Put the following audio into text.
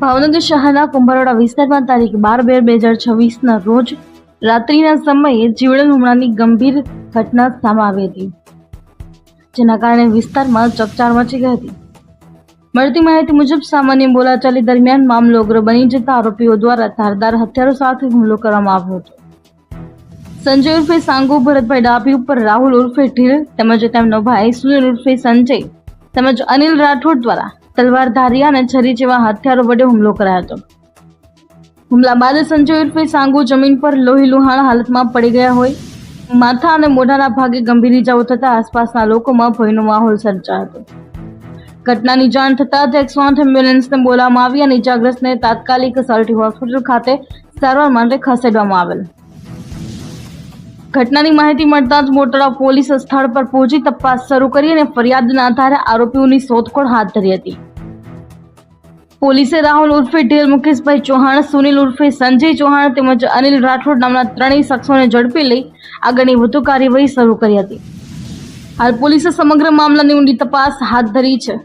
ભાવનગર શહેરના કુંભારવાડા વિસ્તારમાં તારીખ 12/2/2026ના રોજ રાત્રિના સમયે જીવલેણ હુમલાની ગંભીર ઘટના સામે આવી હતી, જેના કારણે વિસ્તારમાં ચકચાર મચી ગઈ હતી. મળતી માહિતી મુજબ સામાન્ય બોલાચાલી દરમિયાન મામલો ઉગ્ર બની જતા આરોપીઓ દ્વારા ધારદાર હથિયારો સાથે હુમલો કરવામાં આવ્યો હતો. સંજય ઉર્ફે સાંગુ ભરતભાઈ ડાભી ઉપર રાહુલ ઉર્ફે ઢીલ તેમજ તેમનો ભાઈ સુનિલ ઉર્ફે સંજય તેમજ અનિલ રાઠોડ દ્વારા તલવાર ધારિયા અને છરી જેવા હથિયારો વડે હુમલો કરાયો હતો. હુમલા બાદ સંજય ઉર્ફે સાંગુ જમીન પર લોહી લુહાણ હાલતમાં પડી ગયા હોય, માથા અને મોઢાના ભાગે ગંભીર ઇજાઓ થતા આસપાસના લોકોમાં ભયનો માહોલ સર્જાયો હતો. ઘટનાની જાણ થતાં જ 108 એમ્બ્યુલન્સને બોલાવવામાં આવી અને ઇજાગ્રસ્તને તાત્કાલિક સલટી હોસ્પિટલ ખાતે સારવાર માટે ખસેડવામાં આવેલ. ઘટનાની માહિતી મળતા જ મોટરા પોલીસ સ્થળ પર પહોંચી તપાસ શરૂ કરી અને ફરિયાદના આધારે આરોપીઓની શોધખોળ હાથ ધરી હતી. પોલીસે રાહુલ ઉર્ફે ઢેલ, મુકેશભાઈ ચૌહાણ, સુનિલ ઉર્ફે સંજય ચૌહાણ તેમજ અનિલ રાઠોડ નામના ત્રણેય શખ્સોને ઝડપી લઈ આગળની વધુ કાર્યવાહી શરૂ કરી હતી. હાલ પોલીસે સમગ્ર મામલાની ઊંડી તપાસ હાથ ધરી છે.